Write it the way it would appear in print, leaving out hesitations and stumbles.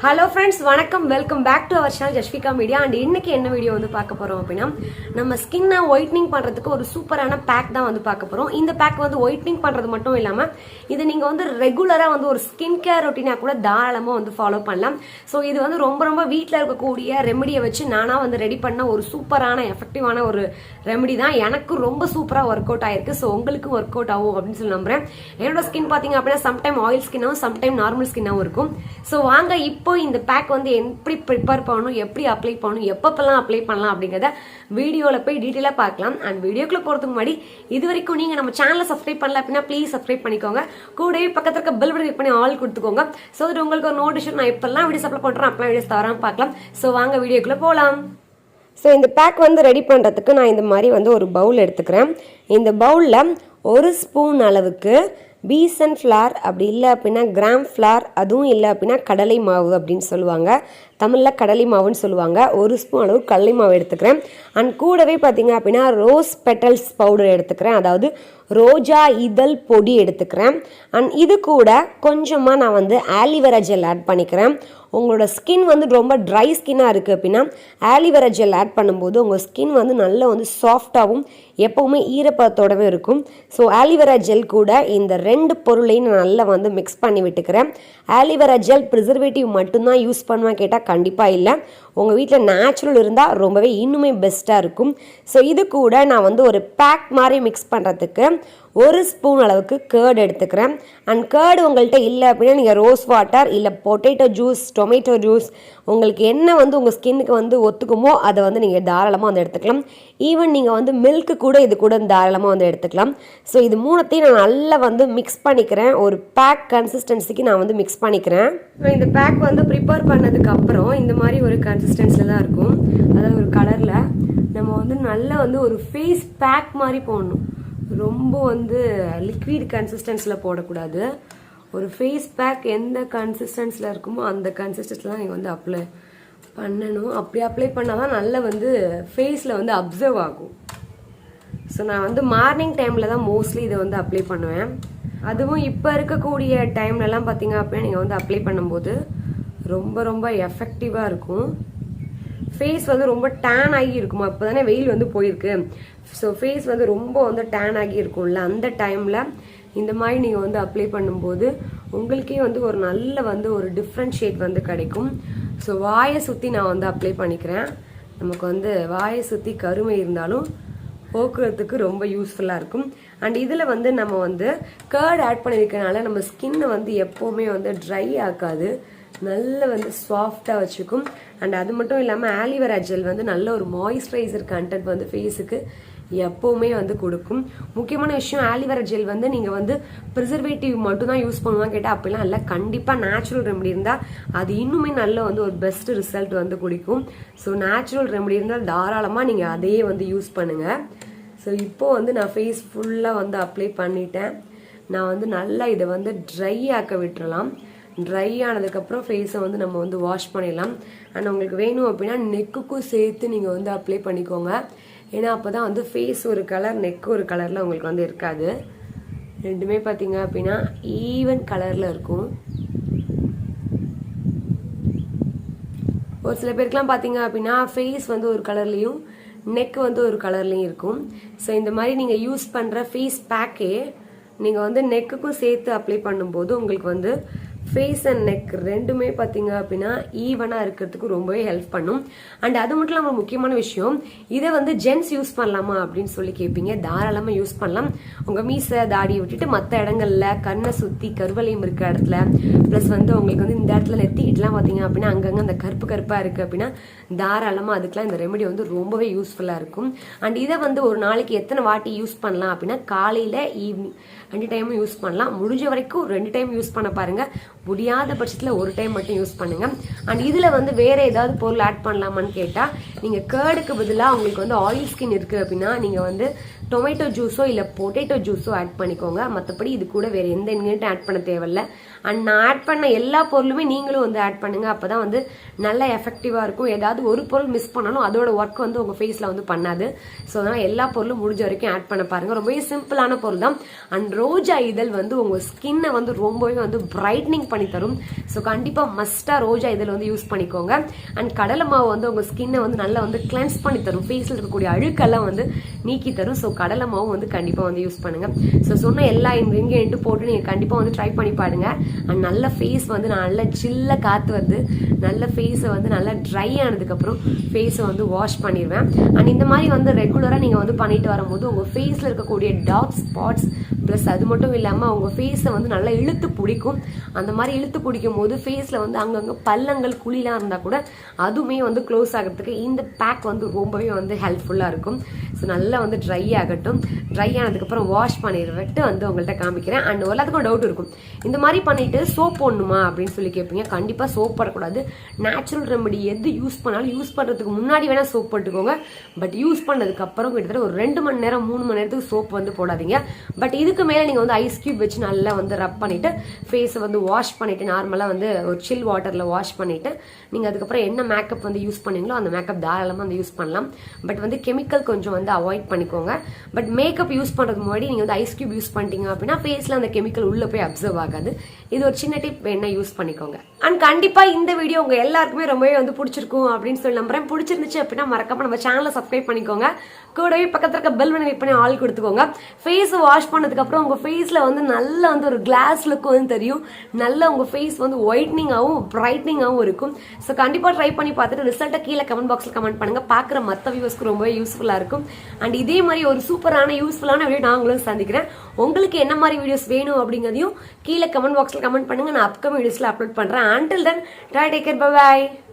Hello friends, வணக்கம், welcome back to our channel Jasvika media. And இன்னைக்கு என்ன video வந்து பார்க்க போறோம் அப்படினா நம்ம ஸ்கின்னை ஒயிட்னிங் பண்றதுக்கு ஒரு சூப்பரான பேக் தான் வந்து பார்க்க போறோம். இந்த பேக் வந்து ஒயிட்னிங் பண்றது மட்டும் இல்லாம இது நீங்க வந்து ரெகுலரா வந்து ஒரு ஸ்கின் கேர் ரொட்டீனா கூட தாராளமா வந்து ஃபாலோ பண்ணலாம். சோ இது வந்து ரொம்ப வீட்ல இருக்கக்கூடிய ரெமெடியை வச்சு நானா வந்து ரெடி பண்ண ஒரு சூப்பரான எஃபெக்டிவான ஒரு ரெமெடி தான். எனக்கு ரொம்ப சூப்பரா ஒர்க் அவுட் ஆயிருக்கு. சோ உங்களுக்கு ஒர்க் அவுட் ஆகும் அப்படின்னு சொல்லி நம்புறேன். என்னோட ஸ்கின் பாத்தீங்க அப்படின்னா சம்டைம் ஆயில் ஸ்கின்னாவும் சம்டைம் நார்மல் ஸ்கின்னாவும் இருக்கும். சோ வாங்க இப்போ இந்த பேக் வந்து எப்படி ப்ரிப்பேர் பண்ணணும், எப்படி அப்ளை பண்ணணும், எப்பப்பெல்லாம் அப்ளை பண்ணலாம் அப்படிங்கறத வீடியோல போய் டீடைலா பார்க்கலாம். அண்ட் வீடியோக்குள்ள போறதுக்கு முன்னாடி இது வரைக்கும் நீங்க நம்ம சேனலை சப்ஸ்கிரைப் பண்ணல அப்படின்னா ப்ளீஸ் சப்ஸ்கிரைப் பண்ணிக்கோங்க. கூடவே பக்கத்துல இருக்க பெல் பட்டன் கிளிக் பண்ணி ஆல் கொடுத்துக்கோங்க. சோ தட் உங்களுக்கு ஒரு நோட்டிஃபிகேஷன் நான் எப்பெல்லாம் வீடியோஸ் அப்லோட் பண்றேன் அப்பெல்லாம் வீடியோஸ் தவறாம பார்க்கலாம். சோ வாங்க வீடியோக்குள்ள போலாம். ஸோ இந்த பேக் வந்து ரெடி பண்ணுறதுக்கு நான் இந்த மாதிரி வந்து ஒரு பவுல் எடுத்துக்கிறேன். இந்த பவுலில் ஒரு ஸ்பூன் அளவுக்கு பீசன் ஃப்ளார், அப்படி இல்லை அப்படின்னா கிராம் ஃப்ளார், அதுவும் இல்லை அப்படின்னா கடலை மாவு அப்படின்னு சொல்லுவாங்க, தமிழில் கடலை மாவுன்னு சொல்லுவாங்க. ஒரு ஸ்பூன் அளவு கடலை மாவு எடுத்துக்கிறேன். அண்ட் கூடவே பார்த்தீங்க அப்படின்னா ரோஸ் பெட்டல்ஸ் பவுடர் எடுத்துக்கிறேன், அதாவது ரோஜா இதழ் பொடி எடுத்துக்கிறேன். அண்ட் இது கூட கொஞ்சமாக நான் வந்து ஆலிவேரா ஜெல் ஆட் பண்ணிக்கிறேன். உங்களோட ஸ்கின் வந்து ரொம்ப ட்ரை ஸ்கின்னாக இருக்குது அப்படின்னா ஆலிவேரா ஜெல் ஆட் பண்ணும்போது உங்கள் ஸ்கின் வந்து நல்லா வந்து சாஃப்டாகவும் எப்போவுமே ஈரப்பதத்தோடவே இருக்கும். ஸோ ஆலிவேரா ஜெல் கூட இந்த ரெண்டு பொருளையும் நான் நல்லா வந்து மிக்ஸ் பண்ணி விட்டுக்கிறேன். ஆலிவேரா ஜெல் ப்ரிசர்வேட்டிவ் மட்டும்தான் யூஸ் பண்ணுவேன் கேட்டால் கண்டிப்பாக இல்லை. உங்கள் வீட்டில் நேச்சுரல் இருந்தால் ரொம்பவே இன்னுமே பெஸ்ட்டாக இருக்கும். ஸோ இது கூட நான் வந்து ஒரு பேக் மாதிரி மிக்ஸ் பண்ணுறதுக்கு ஒரு ஸ்பூன் அளவுக்கு கேர்டு எடுத்துக்கிறேன். அண்ட் கேர்டு உங்கள்கிட்ட இல்லை அப்படின்னா நீங்கள் ரோஸ் வாட்டர் இல்லை பொட்டேட்டோ ஜூஸ், டொமேட்டோ ஜூஸ், உங்களுக்கு என்ன வந்து உங்கள் ஸ்கின்னுக்கு வந்து ஒத்துக்குமோ அதை வந்து நீங்கள் தாராளமாக வந்து எடுத்துக்கலாம். ஈவன் நீங்கள் வந்து மில்க்கு கூட இது கூட தாராளமாக வந்து எடுத்துக்கலாம். ஸோ இது மூணுத்தையும் நான் நல்லா வந்து மிக்ஸ் பண்ணிக்கிறேன். ஒரு பேக் கன்சிஸ்டன்சிக்கு நான் வந்து மிக்ஸ் பண்ணிக்கிறேன். இந்த பேக் வந்து ப்ரிப்பேர் பண்ணதுக்கு அப்புறம் இந்த மாதிரி ஒரு கன்சிஸ்டன்சியில் தான் இருக்கும், அதாவது ஒரு கலரில். நம்ம வந்து நல்லா வந்து ஒரு ஃபேஸ் பேக் மாதிரி போடணும், ரொம்ப வந்து லிக்விட் கன்சிஸ்டன்ஸில் போடக்கூடாது. ஒரு ஃபேஸ் பேக் எந்த கன்சிஸ்டன்ஸில் இருக்குமோ அந்த கன்சிஸ்டன்ஸில் தான் நீங்கள் வந்து அப்ளை பண்ணணும். அப்படி அப்ளை பண்ணால் தான் நல்லா வந்து ஃபேஸில் வந்து அப்சர்வ் ஆகும். ஸோ நான் வந்து மார்னிங் டைமில் தான் மோஸ்ட்லி இதை வந்து அப்ளை பண்ணுவேன். அதுவும் இப்போ இருக்கக்கூடிய டைம்லலாம் பார்த்தீங்க அப்படின்னா நீங்கள் வந்து அப்ளை பண்ணும்போது ரொம்ப எஃபெக்டிவாக இருக்கும். ஃபேஸ் வந்து ரொம்ப டேன் ஆகி இருக்குமா, இப்போ தானே வெயில் வந்து போயிருக்கு. ஸோ ஃபேஸ் வந்து ரொம்ப வந்து டேன் ஆகி இருக்கும்ல, அந்த டைமில் இந்த மாதிரி நீங்கள் வந்து அப்ளை பண்ணும்போது உங்களுக்கே வந்து ஒரு நல்ல வந்து ஒரு டிஃப்ரெண்ட் ஷேட் வந்து கிடைக்கும். ஸோ வாயை சுற்றி நான் வந்து அப்ளை பண்ணிக்கிறேன். நமக்கு வந்து வாயை சுற்றி கருமை இருந்தாலும் போக்குறதுக்கு ரொம்ப யூஸ்ஃபுல்லாக இருக்கும். அண்ட் இதில் வந்து நம்ம வந்து கர்ட் ஆட் பண்ணியிருக்கனால நம்ம ஸ்கின்னை வந்து எப்போவுமே வந்து ட்ரை ஆக்காது, நல்ல வந்து சாஃப்டாக வச்சுக்கும். அண்ட் அது மட்டும் இல்லாமல் ஆலிவேரா ஜெல் வந்து நல்ல ஒரு மாய்ஸ்சரைசர் கண்டென்ட் வந்து ஃபேஸுக்கு எப்போவுமே வந்து கொடுக்கும். முக்கியமான விஷயம், ஆலிவேரா ஜெல் வந்து நீங்கள் வந்து ப்ரிசர்வேட்டிவ் மட்டும் தான் யூஸ் பண்ணுவாங்க கேட்டால் அப்படிலாம் இல்லை. கண்டிப்பாக நேச்சுரல் ரெமெடி இருந்தால் அது இன்னுமே நல்ல வந்து ஒரு பெஸ்ட் ரிசல்ட் வந்து கொடுக்கும். ஸோ நேச்சுரல் ரெமெடி இருந்தால் தாராளமாக நீங்கள் அதையே வந்து யூஸ் பண்ணுங்கள். ஸோ இப்போது வந்து நான் ஃபேஸ் ஃபுல்லாக வந்து அப்ளை பண்ணிட்டேன். நான் வந்து நல்லா இதை வந்து ட்ரை ஆக்க விட்டுறலாம். ட்ரை ஆனதுக்கப்புறம் ஃபேஸை வந்து நம்ம வந்து வாஷ் பண்ணிடலாம். அண்ட் உங்களுக்கு வேணும் அப்படின்னா நெக்குக்கும் சேர்த்து நீங்கள் வந்து அப்ளை பண்ணிக்கோங்க. ஏன்னா அப்போ தான் வந்து ஃபேஸ் ஒரு கலர், நெக் ஒரு கலரில் உங்களுக்கு வந்து இருக்காது. ரெண்டுமே பார்த்தீங்க அப்படின்னா ஈவன் கலரில் இருக்கும். ஒரு சில பேருக்குலாம் பார்த்தீங்க அப்படின்னா ஃபேஸ் வந்து ஒரு கலர்லேயும் நெக் வந்து ஒரு கலர்லேயும் இருக்கும். ஸோ இந்த மாதிரி நீங்கள் யூஸ் பண்ணுற ஃபேஸ் பேக்கே நீங்கள் வந்து நெக்குக்கும் சேர்த்து அப்ளை பண்ணும்போது உங்களுக்கு வந்து ஃபேஸ் அண்ட் நெக் ரெண்டுமே பார்த்தீங்க அப்படின்னா ஈவனாக இருக்கிறதுக்கு ரொம்பவே ஹெல்ப் பண்ணும். அண்ட் அது மட்டும் இல்லாமல் முக்கியமான விஷயம், இதை வந்து ஜென்ஸ் யூஸ் பண்ணலாமா அப்படின்னு சொல்லி கேட்பீங்க. தாராளமாக யூஸ் பண்ணலாம். உங்கள் மீசை தாடியை விட்டுட்டு மற்ற இடங்கள்ல கண்ணை சுற்றி கருவளையும் இருக்கிற இடத்துல, ப்ளஸ் வந்து உங்களுக்கு வந்து இந்த இடத்துல நெத்திக்கிட்டுலாம் பார்த்தீங்க அப்படின்னா அங்கங்கே அந்த கருப்பாக இருக்குது அப்படின்னா தாராளமாக அதுக்கெலாம் இந்த ரெமெடி வந்து ரொம்பவே யூஸ்ஃபுல்லாக இருக்கும். அண்ட் இதை வந்து ஒரு நாளைக்கு எத்தனை வாட்டி யூஸ் பண்ணலாம் அப்படின்னா காலையில், ஈவினிங் 2 டைமும் யூஸ் பண்ணலாம். முடிஞ்ச வரைக்கும் 2 டைம் யூஸ் பண்ண பாருங்க. முடியாத பட்சத்தில் 1 டைம் மட்டும் யூஸ் பண்ணுங்க. அண்ட் இதில் வந்து வேற ஏதாவது பொருள் ஆட் பண்ணலாமான்னு கேட்டால், நீங்கள் கேர்டுக்கு பதிலாக உங்களுக்கு வந்து ஆயில் ஸ்கின் இருக்குது அப்படின்னா நீங்கள் வந்து டொமேட்டோ ஜூஸோ இல்லை பொட்டேட்டோ ஜூஸோ ஆட் பண்ணிக்கோங்க. மற்றபடி இது கூட வேறு எந்த இன்கிரிடியன்ட்டும் ஆட் பண்ண தேவையில்ல. அண்ட் நான் ஆட் பண்ண எல்லா பொருளுமே நீங்களும் வந்து ஆட் பண்ணுங்க. அப்போ தான் வந்து நல்லா எஃபெக்டிவாக இருக்கும். ஏதாவது ஒரு பொருள் மிஸ் பண்ணாலும் அதோட ஒர்க் வந்து உங்கள் ஃபேஸில் வந்து பண்ணாது. ஸோ அதனால் எல்லா பொருளும் முடிஞ்ச வரைக்கும் ஆட் பண்ண பாருங்கள். ரொம்பவே சிம்பிளான பொருள் தான். அண்ட் ரோஜா இதழ் வந்து உங்கள் ஸ்கின்னை வந்து ரொம்பவே வந்து பிரைட்னிங் பண்ணி தரும். ஸோ கண்டிப்பாக மஸ்ட்டாக ரோஜா இதழ் வந்து யூஸ் பண்ணிக்கோங்க. அண்ட் கடலை மாவு வந்து உங்கள் ஸ்கின்னை வந்து நல்லா வந்து கிளென்ஸ் பண்ணி தரும். ஃபேஸில் இருக்கக்கூடிய அழுக்கெல்லாம் வந்து நீக்கி தரும். ஸோ கடலை மாவு வந்து கண்டிப்பாக வந்து யூஸ் பண்ணுங்க. ஸோ சொன்ன எல்லா இன்கிரிடியன்ட்டும் போட்டு நீங்கள் கண்டிப்பாக வந்து ட்ரை பண்ணி பாருங்க. அண்ட் நல்ல ஃபேஸ் வந்து நல்லா சில்ல காற்று வந்து நல்ல ஃபேஸை வந்து நல்லா ட்ரை ஆனதுக்கப்புறம் ஃபேஸை வந்து வாஷ் பண்ணிடுவேன். அண்ட் இந்த மாதிரி வந்து ரெகுலராக நீங்கள் வந்து பண்ணிட்டு வரும்போது உங்கள் ஃபேஸில் இருக்கக்கூடிய டார்க் ஸ்பாட்ஸ் ப்ளஸ் அது மட்டும் இல்லாமல் உங்கள் ஃபேஸை வந்து நல்லா இழுத்து பிடிக்கும். அந்த மாதிரி இழுத்து பிடிக்கும் போது ஃபேஸில் வந்து அங்கங்கே பள்ளங்கள் குழிலாம் இருந்தால் கூட அதுவுமே வந்து க்ளோஸ் ஆகிறதுக்கு இந்த பேக் வந்து ரொம்பவே வந்து ஹெல்ப்ஃபுல்லாக இருக்கும். ஸோ நல்லா வந்து ட்ரை ஆகட்டும். ட்ரை ஆனதுக்கப்புறம் வாஷ் பண்ணிட்டு வந்து உங்கள்கிட்ட காமிக்கிறேன். அண்ட் எல்லாத்துக்கும் டவுட் இருக்கும், இந்த மாதிரி பண்ணிட்டு சோப் போடணுமா அப்படின்னு சொல்லி கேட்பீங்க. கண்டிப்பாக சோப் போடக்கூடாது. நேச்சுரல் ரெமெடி எது யூஸ் பண்ணாலும் யூஸ் பண்ணுறதுக்கு முன்னாடி வேணால் சோப் போட்டுக்கோங்க. பட் யூஸ் பண்ணதுக்கப்புறம் கிட்டத்தட்ட ஒரு 2 மணி நேரம் 3 மணி நேரத்துக்கு சோப் வந்து போடாதீங்க. பட் இதுக்கு மேலே நீங்கள் வந்து ஐஸ் கியூப் வச்சு நல்லா வந்து ரப் பண்ணிவிட்டு ஃபேஸை வந்து வாஷ் பண்ணிவிட்டு நார்மலாக வந்து ஒரு சில் வாட்டரில் வாஷ் பண்ணிவிட்டு நீங்கள் அதுக்கப்புறம் என்ன மேக்கப் வந்து யூஸ் பண்ணீங்களோ அந்த மேக்கப் தாராளமாக வந்து யூஸ் பண்ணலாம். பட் வந்து கெமிக்கல் கொஞ்சம் வந்து அவாய்ட் பண்ணிக்கோங்க. பட் மேக்கப் யூஸ் பண்ணுறதுக்கு முன்னாடி நீங்கள் வந்து ஐஸ் கியூப் யூஸ் பண்ணிட்டீங்க அப்படின்னா ஃபேஸில் அந்த கெமிக்கல் உள்ளே போய் அப்சர்வ் ஆகாது. இது ஒரு சின்ன டிப் வேணா யூஸ் பண்ணிக்கோங்க. அண்ட் கண்டிப்பாக இந்த வீடியோ உங்கள் எல்லாருக்குமே ரொம்பவே வந்து பிடிச்சிருக்கும் அப்படின்னு சொல்லி நம்புறேன். பிடிச்சிருந்துச்சு அப்படின்னா மறக்காம நம்ம சேனலை சப்ஸ்கிரைப் பண்ணிக்கோங்க. கூடவே பக்கத்தில் இருக்க பெல் பண்ணி வெயிட் பண்ணி ஆள் கொடுத்துக்கோங்க. ஃபேஸை வாஷ் பண்ணதுக்கப்புறம் உங்கள் ஃபேஸில் வந்து நல்லா வந்து ஒரு கிளாஸ் லுக் வந்து தெரியும். நல்லா உங்கள் ஃபேஸ் வந்து ஒயிட்னிங்காகவும் பிரைட்னிங்காகவும் இருக்கும். ஸோ கண்டிப்பாக ட்ரை பண்ணி பார்த்துட்டு ரிசல்ட்டை கீழே கமெண்ட் பாக்ஸில் கமெண்ட் பண்ணுங்கள். பார்க்குற மற்ற வியூவர்ஸ்க்கு ரொம்பவே யூஸ்ஃபுல்லாக இருக்கும். அண்ட் இதே மாதிரி ஒரு சூப்பரான யூஸ்ஃபுல்லான வீடியோ நான் உங்களும் சந்திக்கிறேன். உங்களுக்கு என்ன மாதிரி வீடியோஸ் வேணும் அப்படிங்கிறதையும் கீழே கமெண்ட் பாக்ஸில் கமெண்ட் பண்ணுங்கள். நான் அப்கமிங் வீடியோஸில் அப்லோட் பண்ணுறேன். Until then, take care, bye bye.